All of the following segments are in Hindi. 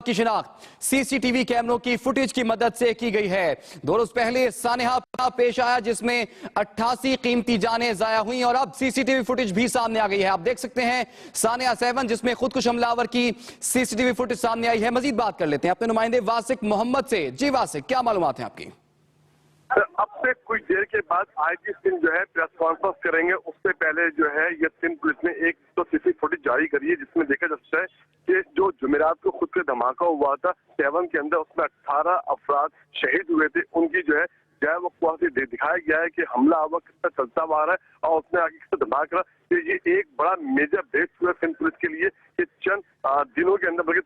की शिनाख्त सीसीटीवी कैमरों की फुटेज की मदद से की गई है। 2 रोज पहले सानेहा पेश आया जिसमें 88 कीमती जानें जाया हुई और अब सीसीटीवी फुटेज भी सामने आ गई है। आप देख सकते हैं सानेहा 7 जिसमें खुदकुश हमलावर की सीसीटीवी फुटेज सामने आई है। मजीद बात कर लेते हैं अपने नुमाइंदे वासिक मोहम्मद से। जी वासिक, क्या मालूमात है आपकी? अब से कुछ देर के बाद आईजी सिंह जो है प्रेस कॉन्फ्रेंस करेंगे। उससे पहले जो है ये सिंध पुलिस ने एक तो सीसी फुटेज जारी करी है जिसमें देखा जा सकता है कि जो जुमेरात को खुद से धमाका हुआ था 7 के अंदर, उसमें 18 अफराद शहीद हुए थे। उनकी जो है वो दिखाया गया है कि हमला आवर कितना चलता हुआ रहा है और उसने आगे कितना धमाका करा। तो ये एक बड़ा मेजर ब्रेक हुआ सिंध पुलिस के लिए कि चंद दिनों के अंदर, बल्कि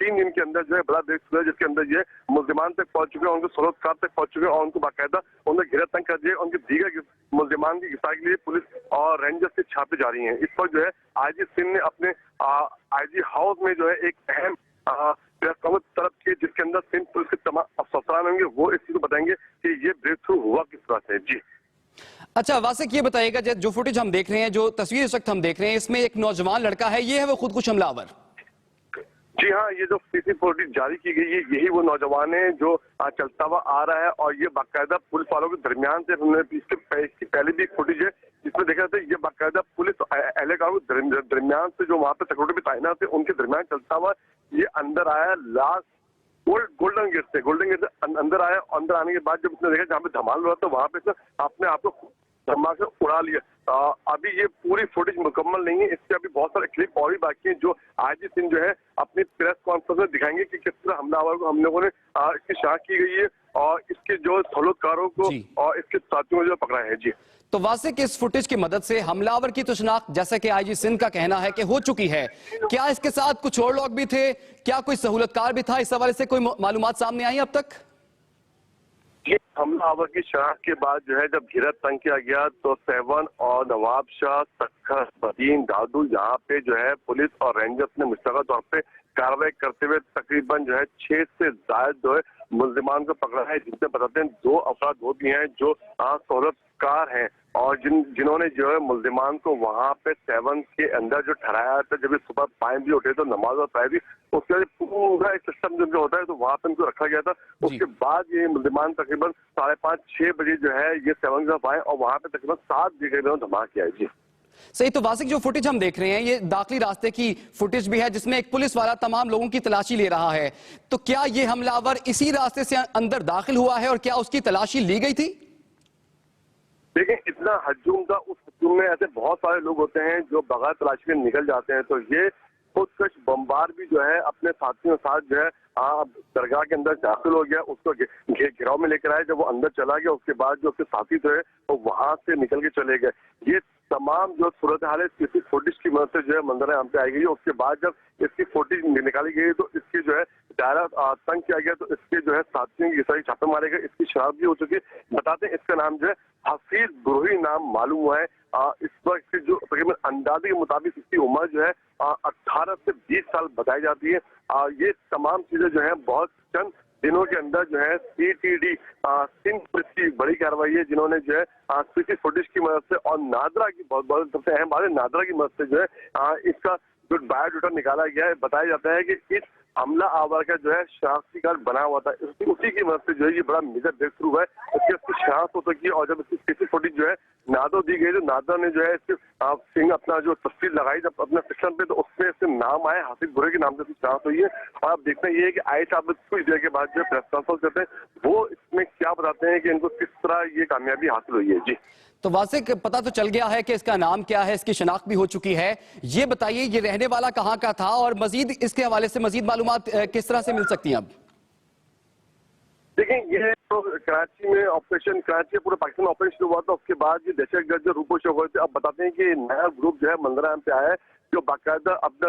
3 दिन के अंदर जो है बड़ा ब्रेक हुआ, जिसके अंदर ये मुल्जिमान तक पहुंच चुके हैं, उनको सरोकार तक पहुंच चुके हैं और उनको बाकायदा उन्हें घेरा तंग कर दिया। उनके दीगर मुल्जिमान की गिरफ्तारी के लिए पुलिस और रेंजर्स के छापे जारी हैं। इस पर जो है आईजी सिंह ने अपने आईजी हाउस में जो है एक अहम प्रेस कॉन्फ्रेंस तरफ की जिसके अंदर सिंध पुलिस के तमाम अफसरान होंगे, वो इस चीज को बताएंगे कि ये ब्रेक थ्रू हुआ किस तरह से। जी अच्छा वासिक, ये बताइएगा जो फुटेज हम देख रहे हैं, जो तस्वीर इस वक्त हम देख रहे हैं, इसमें एक नौजवान लड़का है, ये है वो खुदकुश हमलावर? जी हाँ, ये जो सीसी फुटेज जारी की गई है यही वो नौजवान है जो चलता हुआ आ रहा है और ये बाकायदा पुलिस वालों के दरमियान से इसकी पहले भी एक फुटेज है जिसमें देखा जाता है ये बाकायदा पुलिस एहलकारों के दरमियान से जो वहाँ पे सिक्योरिटी भी तैनात है उनके दरमियान चलता हुआ ये अंदर आया। लास्ट गोल्डन गेट से अंदर आया। अंदर आने के बाद जब उसने देखा जहाँ पे धमाल हुआ तो वहाँ पे अपने आप को धमाके से उड़ा लिया। अभी ये पूरी फुटेज मुकम्मल नहीं है, इसके अभी बहुत सारे क्लिप और भी बाकी हैं जो आईजी सिंह जो है अपनी प्रेस कॉन्फ्रेंस में दिखाएंगे कि किस तरह हमलावर को हम लोगों ने इसकी शिनाख्त की गई है और इसके जो सलोतकारों को और इसके साथियों को जो पकड़ा है। जी तो वासिक, इस फुटेज की मदद से हमलावर की तो शिनाख्त जैसा कि आईजी सिंध का कहना है कि हो चुकी है, क्या इसके साथ कुछ और लोग भी थे, क्या कोई सहूलतकार भी था? इस हवाले से कोई मालूमात सामने आई अब तक? ये हमलावर की शिनाख्त के बाद जो है जब घेरा तंग किया गया तो 7 और नवाब शाह, सखर, बदीन, दादू, यहाँ पे जो है पुलिस और रेंजर्स ने मुश्तरका तौर पे कार्रवाई करते हुए तकरीबन जो है 6 से ज्यादा जो है मुल्जिमान को पकड़ा है, जिनसे बताते हैं 2 अफराद वो भी हैं जो सहूलतकार हैं और जिन्होंने जो है मुल्जिमान को वहाँ पे 7 के अंदर जो ठहराया था। जब सुबह 5 बजे उठे तो नमाज और पढ़ाई थी, उसके बाद पूरा एक सिस्टम जो होता है तो वहाँ पे उनको रखा गया था। उसके बाद ये मुल्जिमान तकरीबन 5:30-6 बजे जो है ये 7 की तरफ आए और वहाँ पे तकरीबन 7 बजे धमाका किया है। जी सही। तो वासिक, जो फुटेज हम देख रहे हैं ये दाखिली रास्ते की फुटेज भी है जिसमें एक पुलिस वाला तमाम लोगों की तलाशी ले रहा है, तो क्या ये हमलावर इसी रास्ते से अंदर दाखिल हुआ है और क्या उसकी तलाशी ली गई थी? देखिए, इतना हजूम था, उस हजूम में ऐसे बहुत सारे लोग होते हैं जो बगैर तलाशी में निकल जाते हैं। तो ये खुदकश बमबार भी जो है अपने साथियों के साथ जो है दरगाह के अंदर दाखिल हो गया, उसको घेराव में लेकर आए। जब वो अंदर चला गया उसके बाद जो उसके साथी जो है वो वहां से निकल के चले गए। ये तमाम जो सूरत हाल है इसकी फुटेज की मदद से जो है मंजर आम पे आई गई। उसके बाद जब इसकी फुटेज निकाली गई तो इसकी जो है दायरा तंग किया गया तो इसके जो है साथियों की सारी छापे मारे गए। इसकी शराब भी हो चुकी है। बताते हैं इसका नाम जो है हफीज बुरही नाम मालूम हुआ है। इस वक्त जो तकरीबन अंदाजे के मुताबिक इसकी उम्र जो है 18 से 20 साल बताई जाती है। ये तमाम चीजें जो है बहुत चंद दिनों के अंदर जो है सीटीडी सिंध पुलिस की बड़ी कार्रवाई है जिन्होंने जो है सीसी फुटेज की मदद से और नादरा की बहुत सबसे अहम बात है नादरा की मदद से जो है इसका जो बायोडाटा निकाला गया है। बताया जाता है कि इस हमला आवर का जो है शनाख्ती कार्ड बना हुआ था, उसी की मदद से जो है ये बड़ा मेजर ब्रेक थ्रू हुआ है। उसकी शनाख्त हो सकी और जब इसकी सीसी फुटेज जो है नादो दी गई तो नादर ने जो है इसके सिंह अपना जो तस्वीर लगाई जब अपने सेक्शन पे तो उसमें इसके नाम आए, हाफिज बुरे के नाम से शनाख्त हुई है। और आप देखना ये है कि आई साहब कुछ देर के बाद जो प्रेस कॉन्फ्रेंस करते हैं वो इसमें क्या बताते हैं कि इनको किस तरह ये कामयाबी हासिल हुई है। जी तो वासिक, पता तो चल गया है कि इसका नाम क्या है, इसकी शनाख्त भी हो चुकी है। ये बताइए ये रहने वाला कहाँ का था और मजीद इसके हवाले से मजीद मालूमात किस तरह से मिल सकती हैं? अब देखिए, ये तो कराची में ऑपरेशन, कराची पूरे पाकिस्तान ऑपरेशन हुआ था, उसके बाद ये दहशतगर्द जो रूपोश हो गए थे। अब बताते हैं कि नया ग्रुप जो है मंजर आम पे आया है जो बाकायदा अपना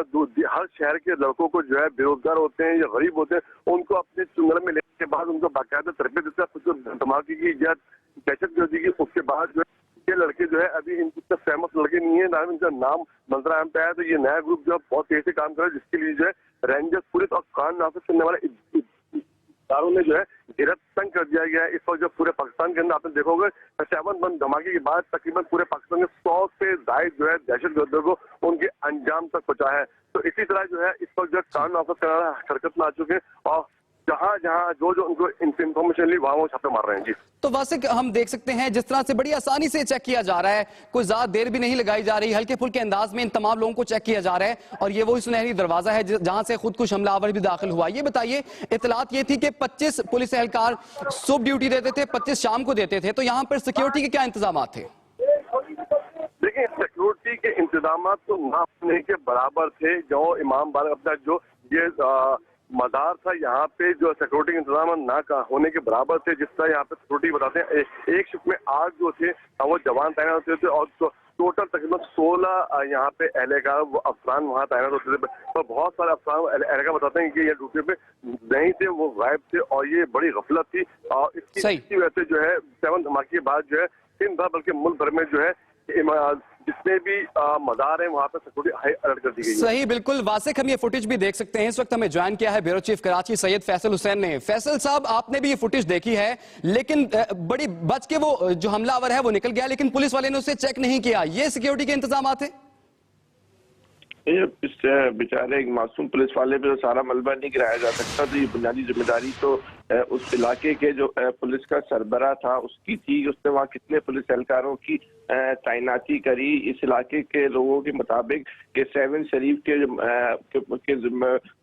हर शहर के लड़कों को जो है बेरोजगार होते हैं या गरीब होते हैं उनको अपने चुंगल में लेने के बाद उनको बाकायदा तरबियत देता है, धमाके की या दहशतगर्दी की। उसके बाद जो है ये लड़के जो है अभी इनके फेमस लड़के नहीं है, नाम इनका नाम मंजर आम पे आया। तो ये नया ग्रुप जो है बहुत तेजी से काम कर रहा है जिसके लिए जो है रेंजर्स पुलिस और कानून नाफिज करने वाले इदारों ने जो है बेहद तंग कर दिया गया है। इस वक्त जो पूरे पाकिस्तान के अंदर आपने देखोगे 7 बम धमाके के बाद तकरीबन पूरे पाकिस्तान में 100 से ज्यादा जो है दहशतगर्दों को उनके अंजाम तक पहुंचा है। तो इसी तरह जो है इस वक्त जो कानून नाफिज कराना हरकत में आ चुके हैं और जहां जहां जो उनको इंफॉर्मेशन ली वहां वो छापे मार रहे हैं। जी तो वासिक हम देख सकते हैं जिस तरह से बड़ी आसानी से चेक किया जा रहा है, कोई ज्यादा देर भी नहीं लगाई जा रही, हल्के फुल्के अंदाज में इन तमाम लोगों को चेक किया जा रहा है और ये वही सुनहरी दरवाजा है जहां से खुद कुछ हमलावर भी दाखिल हुआ। ये बताइए, इतलात ये थी कि 25 पुलिस एहलकार सुबह ड्यूटी देते थे, 25 शाम को देते थे, तो यहां पर सिक्योरिटी के क्या इंतजाम थे? देखिए, सिक्योरिटी के इंतजाम तो ना होने के बराबर थे। जो इमाम बाग अपना जो ये मदार था, यहाँ पे जो सिक्योरिटी के इंतजाम ना होने के बराबर थे। जिस तरह यहाँ पे सिक्योरिटी बताते हैं, एक शिफ्ट में 8 जो थे वो जवान तैनात होते थे और टोटल तकरीबन 16 यहाँ पे एहलकार वो अफसरान वहाँ तैनात होते थे। तो बहुत सारे अफसरान एहलकार बताते हैं कि ये ड्यूटी पे नहीं थे, वो गायब थे और ये बड़ी गफलत थी। और इसकी वजह से जो है 7 धमाके के बाद जो है दिन भर बल्कि मुल्क भर में जो है जितने भी मदार हैं वहां पर सिक्योरिटी हाई अलर्ट कर दी गई है। सही, बिल्कुल वासिक, हम ये फुटेज भी देख सकते हैं। इस वक्त हमें ज्वाइन किया है ब्यूरो चीफ कराची सैयद फैसल हुसैन ने। फैसल साहब, आपने भी ये फुटेज देखी है, लेकिन बड़ी बच के वो जो हमलावर है वो निकल गया, लेकिन पुलिस वाले ने उसे चेक नहीं किया। ये सिक्योरिटी के इंतजाम थे? इस बेचारे एक मासूम पुलिस वाले पे तो सारा मलबा नहीं गिराया जा सकता। तो ये बुनियादी जिम्मेदारी तो उस इलाके के जो पुलिस का सरबराह था उसकी थी। उसने वहाँ कितने पुलिस एहलकारों की तैनाती करी। इस इलाके के लोगों के मुताबिक कि 7 शरीफ के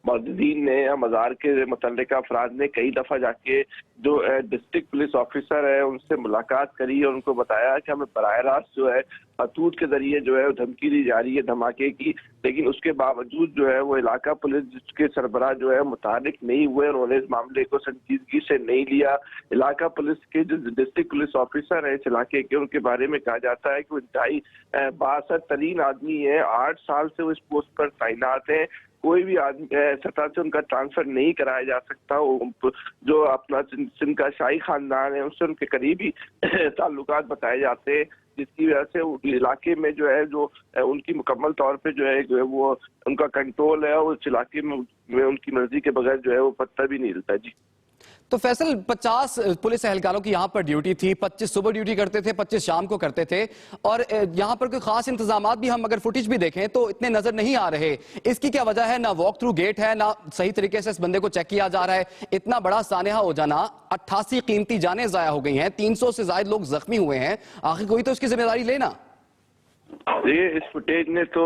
मौजूदीन ने या मज़ार के मुतल्लिका अफराद ने कई दफ़ा जाके जो डिस्ट्रिक्ट पुलिस ऑफिसर है उनसे मुलाकात करी और उनको बताया कि हमें बराह रास्त जो है खतूत के जरिए जो है धमकी दी जा रही है धमाके की। लेकिन उसके बावजूद जो है वो इलाका पुलिस के सरबराह जो है मुतारिक नहीं हुए। उन्होंने इस मामले को संजीदगी से नहीं लिया। इलाका पुलिस के जो डिस्ट्रिक्ट पुलिस ऑफिसर है इस इलाके के, उनके बारे में कहा जाता है कि वो इंतहाई बासर तरीन आदमी है। 8 साल से वो इस पोस्ट पर तैनात है। कोई भी आदमी सतह से उनका ट्रांसफर नहीं कराया जा सकता। जो अपना सिंध का शाही खानदान है उससे उनके करीबी ताल्लुकात बताए जाते हैं, जिसकी वजह से इलाके में जो है जो उनकी मुकम्मल तौर पे जो है वो उनका कंट्रोल है। उस इलाके में उनकी मर्जी के बगैर जो है वो पत्ता भी नहीं हिलता। जी तो फैसल, 50 पुलिस एहलकारों की यहाँ पर ड्यूटी थी, 25 सुबह ड्यूटी करते थे, 25 शाम को करते थे और यहाँ पर कोई खास इंतजामात भी हम अगर फुटेज भी देखें तो इतने नजर नहीं आ रहे। इसकी क्या वजह है? ना वॉक थ्रू गेट है, ना सही तरीके से इस बंदे को चेक किया जा रहा है। इतना बड़ा सानेहा हो जाना, 88 कीमती जानें जाया हो गई हैं, 300 से ज्यादा लोग जख्मी हुए हैं, आखिर कोई तो उसकी जिम्मेदारी लेना। ये इस फुटेज ने तो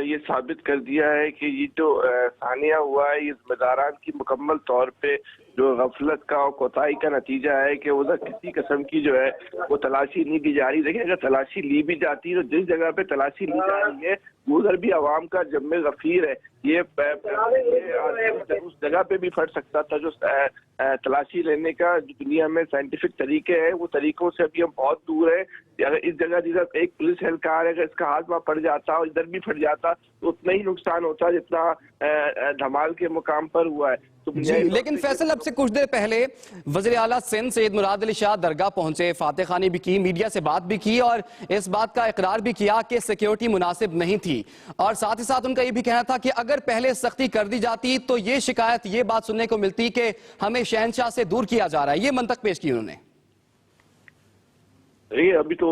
ये साबित कर दिया है कि ये जो सानिया हुआ है ये जिम्मेदारान की मुकम्मल तौर पे जो गफलत का और कोताही का नतीजा है कि उधर किसी किस्म की जो है वो तलाशी नहीं दी जा रही। देखिए, अगर तलाशी ली भी जाती है तो जिस जगह पे तलाशी ली जा रही है उधर भी आवाम का जम्मे गफीर है। ये उस जगह पे भी फट सकता था। जो तलाशी लेने का जो दुनिया में साइंटिफिक तरीके हैं वो तरीकों से अभी हम बहुत दूर है। अगर इस जगह जिधर एक पुलिस एहलकार है अगर इसका हाथ वहाँ पड़ जाता और इधर भी फट जाता तो उतना ही नुकसान होता जितना धमाल के मुकाम पर हुआ है। जी, लेकिन फैसल, अब से कुछ देर पहले वज़ीर आला सिंध सैयद मुराद अली शाह दरगाह पहुंचे, फातह खानी भी की, मीडिया से बात भी की और इस बात का इकरार भी किया कि सिक्योरिटी मुनासिब नहीं थी। और साथ ही साथ उनका ये भी कहना था कि अगर पहले सख्ती कर दी जाती तो ये शिकायत, ये बात सुनने को मिलती कि हमें शहनशाह से दूर किया जा रहा है। ये मंतक पेश की उन्होंने। ये अभी तो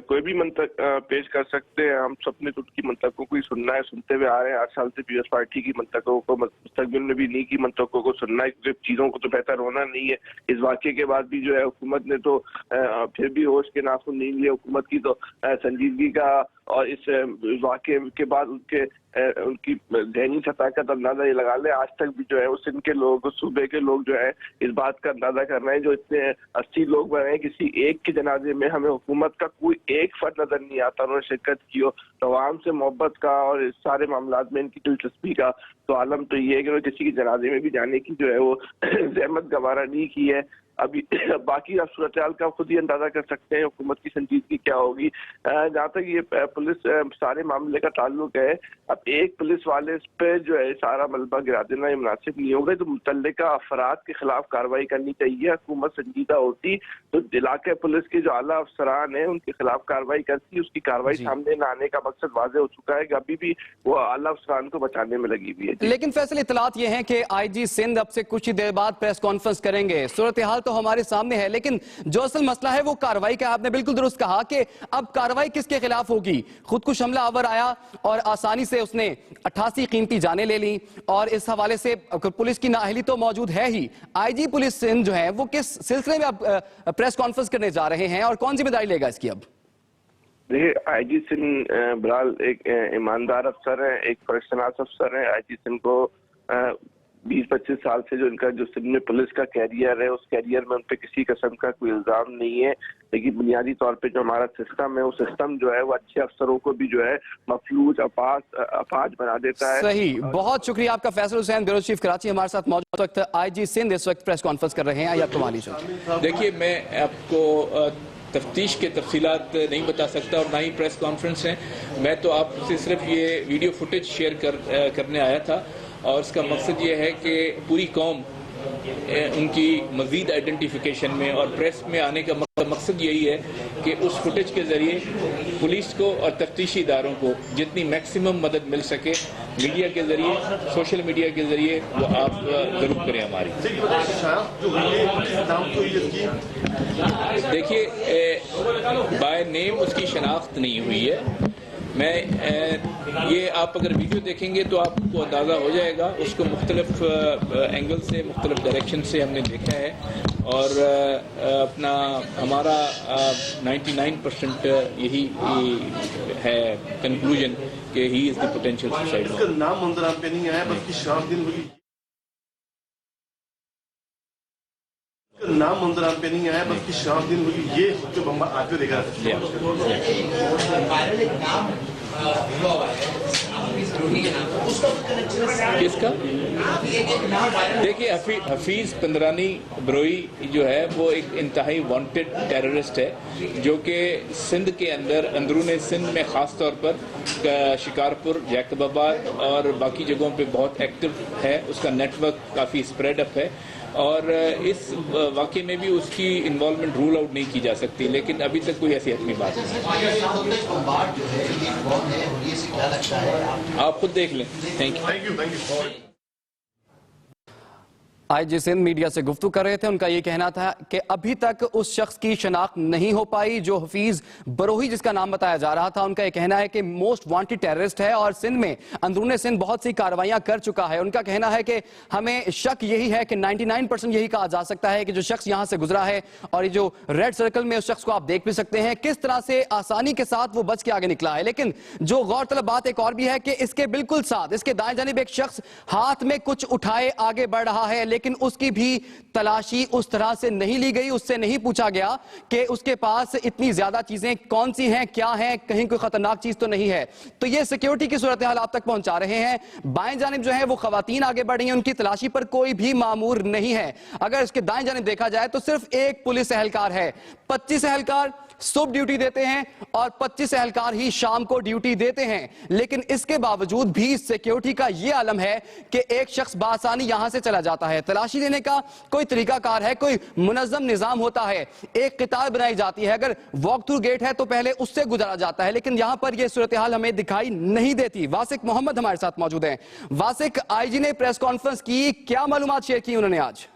कोई भी मंतक पेश कर सकते हैं। हम सबने तो उनकी मंतकों को ही सुनना है, सुनते हुए आ रहे हैं 8 साल से। पीएस पार्टी की मंतकों को मुस्तकबिल में भी नहीं की मंतकों को सुनना है, क्योंकि चीजों को तो बेहतर होना नहीं है। इस वाक़े के बाद भी जो है हुकूमत ने तो फिर भी होश के नाखून नहीं लिए। हुकूमत की तो संजीदगी का और इस वाक़े के बाद उनकी ज़हनी सतह का अंदाजा ये लगा ले। आज तक भी जो है उस इनके लोग, सूबे के लोग जो है इस बात का अंदाजा कर रहे हैं। जो इतने 80 लोग बने हैं, किसी एक के जनाजे में हमें हुकूमत का कोई एक फर्द नजर नहीं आता उन्होंने शिरकत की हो। तो आवाम से मोहब्बत का और इस सारे मामलात में इनकी दिलचस्पी का तो आलम तो ये है कि उन्होंने किसी के जनाजे में भी जाने की जो है वो जहमत गवारा नहीं की है। अभी बाकी आप सूरत हाल का खुद ही अंदाजा कर सकते हैं हुकूमत की संजीदगी क्या होगी। जहाँ तक ये पुलिस सारे मामले का ताल्लुक है, अब एक पुलिस वाले पे जो है सारा मलबा गिरा देना ये मुनासिब नहीं होगा। तो मुतल्लिका अफराद के खिलाफ कार्रवाई करनी चाहिए। हुकूमत संजीदा होती तो इलाके पुलिस के जो आला अफसरान है उनके खिलाफ कार्रवाई करती, उसकी कार्रवाई सामने न आने का मकसद वाज़ेह हो चुका है कि अभी भी वो आला अफसरान को बचाने में लगी हुई है। लेकिन फैसल इतलात ये है कि आईजी सिंध अब से कुछ ही देर बाद प्रेस कॉन्फ्रेंस करेंगे। सूरत हाल तो हमारे सामने है, लेकिन जो असल मसला है वो कार्रवाई का। आपने बिल्कुल दुरुस्त कहा कि अब कार्रवाई किसके खिलाफ होगी। खुदकुश हमलावर आया और आसानी से उसने 88 कीमती जानें ले ली, और इस हवाले से पुलिस की नाअहली तो मौजूद है ही। आईजी पुलिस सिंध जो है वो किस सिलसिले में अब प्रेस कॉन्फ्रेंस करने जा रहे हैं और कौन जिम्मेदारी लेगा इसकी? अब देखिए, आईजी सिंध बहरहाल एक ईमानदार अफसर है, एक फर्शनास अफसर है। आईजी सिंध को 20-25 साल से जो इनका जो सिंध में पुलिस का कैरियर है, उस कैरियर में उन पर किसी किस्म का कोई इल्जाम नहीं है। लेकिन बुनियादी तौर पे जो हमारा सिस्टम है, वो सिस्टम जो है वो अच्छे अफसरों को भी जो है मफलूज अपाज बना देता है। सही, बहुत शुक्रिया आपका। फैसल हुसैन, ब्यूरो चीफ कराची, हमारे साथ मौजूद वक्त आईजी सिंध इस वक्त प्रेस कॉन्फ्रेंस कर रहे हैं। या तो देखिए, मैं आपको तफ्तीश के तफसीलात नहीं बता सकता और ना ही प्रेस कॉन्फ्रेंस है। मैं तो आपसे सिर्फ ये वीडियो फुटेज शेयर करने आया था, और इसका मकसद ये है कि पूरी कौम उनकी मज़ीद आइडेंटिफिकेशन में और प्रेस में आने का मकसद यही है कि उस फुटेज के ज़रिए पुलिस को और तफ्तीशी इदारों को जितनी मैक्सिमम मदद मिल सके मीडिया के ज़रिए, सोशल मीडिया के ज़रिए, वो आप ज़रूर करें हमारी। देखिए, बाय नेम उसकी शनाख्त नहीं हुई है। मैं ये आप अगर वीडियो देखेंगे तो आपको अंदाज़ा हो जाएगा। उसको मुख्तलिफ एंगल से, मुख्तलिफ डायरेक्शन से हमने देखा है, और अपना हमारा 99% यही है कंक्लूजन कि he is the potential suicide. उसका नाम मंजराम पे नहीं आया, बल्कि शाम दिन हुई। नाम मंजराम पे नहीं आया, बल्कि शाम दिन हुई। ये जो बम्बा आगे देखा किसका? देखिए, हफीज पंदरानी बरोई जो है वो एक इंतहाई वांटेड टेररिस्ट है, जो कि सिंध के अंदर, अंदरून सिंध में ख़ास तौर पर शिकारपुर, जैकबाबाद और बाकी जगहों पे बहुत एक्टिव है। उसका नेटवर्क काफ़ी स्प्रेड अप है, और इस वाक़े में भी उसकी इन्वॉल्वमेंट रूल आउट नहीं की जा सकती, लेकिन अभी तक कोई ऐसी हतमी बात नहीं। आप खुद देख लें। Thank you. IG Sindh media से गुफ्तगू कर रहे थे। उनका यह कहना था कि अभी तक उस शख्स की शनाख्त नहीं हो पाई जो हफीज बरोही जिसका नाम बताया जा रहा था। उनका यह कहना है कि मोस्ट वांटेड टेररिस्ट है और सिंध में, अंदरूनी सिंध बहुत सी कार्रवाइयां कर चुका है। उनका कहना है कि हमें शक यही है कि 99% यही कहा जा सकता है कि जो शख्स यहां से गुजरा है, और ये जो रेड सर्कल में उस शख्स को आप देख भी सकते हैं किस तरह से आसानी के साथ वो बच के आगे निकला है। लेकिन जो गौरतलब बात एक और भी है कि इसके बिल्कुल साथ, इसके दाएं जानिब एक शख्स हाथ में कुछ उठाए आगे बढ़ रहा है, लेकिन उसकी भी तलाशी उस तरह से नहीं ली गई। उससे नहीं पूछा गया कि उसके पास इतनी ज्यादा चीजें कौन सी हैं, क्या हैं, कहीं कोई खतरनाक चीज तो नहीं है। तो ये सिक्योरिटी की सूरत हाल आप तक पहुंचा रहे हैं। बाएं जानिब जो है वो खवातीन आगे बढ़ रही हैं, उनकी तलाशी पर कोई भी मामूर नहीं है। अगर इसके दाएं जानिब देखा जाए तो सिर्फ एक पुलिस एहलकार है। 25 एहलकार सुबह ड्यूटी देते हैं और 25 एहलकार ही शाम को ड्यूटी देते हैं, लेकिन इसके बावजूद भी सिक्योरिटी का यह आलम है कि एक शख्स बासानी यहां से चला जाता है। तलाशी लेने का कोई तरीकाकार है, कोई मुनज़्ज़म निजाम होता है, एक कतार बनाई जाती है। अगर वॉक थ्रू गेट है तो पहले उससे गुजारा जाता है, लेकिन यहां पर यह सूरत हाल हमें दिखाई नहीं देती। वासिक मोहम्मद हमारे साथ मौजूद हैं। वासिक, आईजी ने प्रेस कॉन्फ्रेंस की, क्या मालूमात शेयर की उन्होंने आज?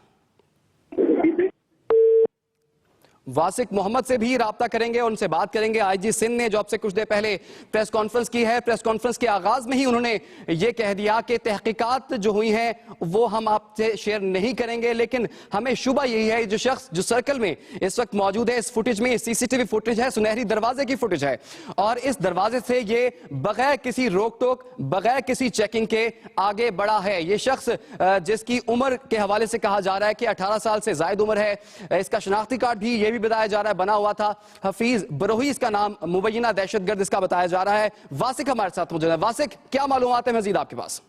वासिक मोहम्मद से भी राब्ता करेंगे, उनसे बात करेंगे। आईजी सिंध ने जो आपसे कुछ देर पहले प्रेस कॉन्फ्रेंस की है, प्रेस कॉन्फ्रेंस के आगाज में ही उन्होंने ये कह दिया कि तहकीकात जो हुई हैं वो हम आपसे शेयर नहीं करेंगे, लेकिन हमें शुबा यही है जो शख्स जो सर्कल में इस वक्त मौजूद है, इस फुटेज में सीसीटीवी फुटेज है, सुनहरी दरवाजे की फुटेज है, और इस दरवाजे से ये बगैर किसी रोक टोक, बगैर किसी चेकिंग के आगे बढ़ा है। ये शख्स जिसकी उम्र के हवाले से कहा जा रहा है कि 18 साल से ज्यादा उम्र है, इसका शनाख्ती कार्ड भी ये भी बताया जा रहा है बना हुआ था। हफीज बरोही इसका नाम, मुबैना दहशतगर्द इसका बताया जा रहा है। वासिक हमारे साथ मौजूद है। वासिक, क्या मालूमात है मजीद आपके पास?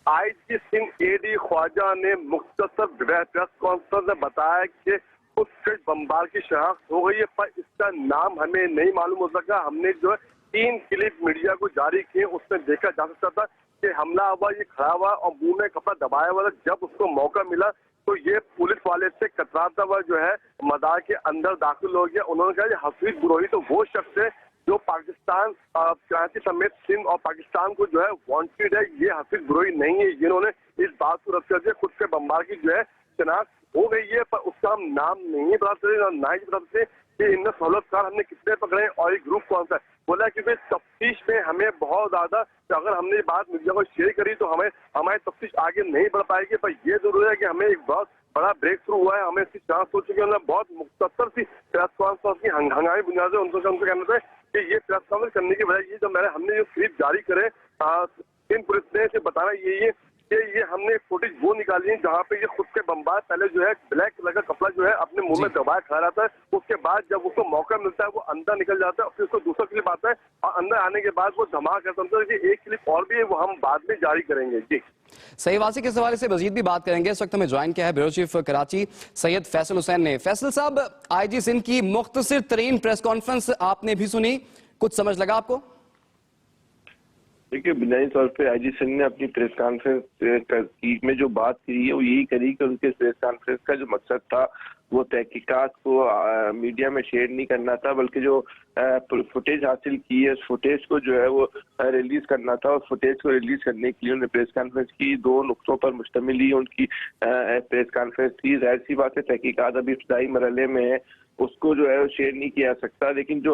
आईजी सिंह एडी ख्वाजा ने मुख्तसर प्रेस कॉन्फ्रेंस में बताया कि उत्कर्ष बम्बार की शनाख्त हो गई है, पर इसका नाम हमें नहीं मालूम हो सका। हमने जो है 3 क्लिप मीडिया को जारी किए, उसमें देखा जा सकता था कि हमला हुआ, ये खड़ा हुआ और मुंह में कपड़ा दबाया हुआ था। जब उसको मौका मिला तो ये पुलिस वाले से कतराता हुआ जो है मदार के अंदर दाखिल हो गया। उन्होंने कहा हफीज बुरोही तो वो शख्स है जो पाकिस्तान, कराची समेत सिंध और पाकिस्तान को जो है वांटेड है, ये हफीज बुरोही नहीं है। जिन्होंने इस बात को रद्द कर दिया। खुद के बम्बार की जो है शनाख्त हो गई है, पर उसका हम नाम नहीं बता सकते, ना ही बता सकते कि इनमें सहूलतकार हमने कितने पकड़े और ये ग्रुप कौन सा है। बोला क्योंकि तफ्तीश में हमें बहुत ज्यादा, अगर हमने ये बात मीडिया को शेयर करी तो हमारी तफ्तीश आगे नहीं बढ़ पाएगी। पर ये जरूर है कि हमें एक बहुत बड़ा ब्रेक थ्रू हुआ है, हमें इसकी जांच हो चुकी है। बहुत मुख्तसर सी प्रेस कॉन्फ्रेंस की हंगामी बुनियाद है। उनका कहना था कि ये प्रेस कॉन्फ्रेंस करने की वजह ये जो हमने जो क्लिप जारी करे इन पुलिस ने से बताना यही है कि ये हमने फुटेज वो निकाली है जहाँ पे ये खुद के बम्बार पहले जो है ब्लैक कलर का कपड़ा जो है अपने मुंह में दबाए खा रहा था। उसके बाद जब उसको मौका मिलता है वो अंदर निकल जाता है, फिर उसको दूसरा क्लिप आता है और अंदर आने के बाद वो धमाका करता है। एक क्लिप और भी है, वो हम बाद में जारी करेंगे। जी सही वासी के हवाले से मजीद भी बात करेंगे। इस वक्त हमें ज्वाइन किया है ब्यूरो चीफ कराची सैयद फैसल हुसैन ने। फैसल साहब, आईजी सिंध की मुख्तसर तरीन प्रेस कॉन्फ्रेंस आपने भी सुनी, कुछ समझ लगा आपको? देखिए, बुनियादी तौर पे आईजी सिंह ने अपनी प्रेस कॉन्फ्रेंस में जो बात की है वो यही करी कि उनके प्रेस कॉन्फ्रेंस का जो मकसद था वो तहकीकात को मीडिया में शेयर नहीं करना था, बल्कि जो फुटेज हासिल की है उस फुटेज को जो है वो रिलीज करना था। और फुटेज को रिलीज करने के लिए उन्होंने प्रेस कॉन्फ्रेंस की। 2 नुक्तों पर मुश्तमिल ही उनकी प्रेस कॉन्फ्रेंस थी। जाहिर सी बात है तहकीकात अभी इब्तदाई मरहले में है, उसको जो है शेयर नहीं किया जा सकता। लेकिन जो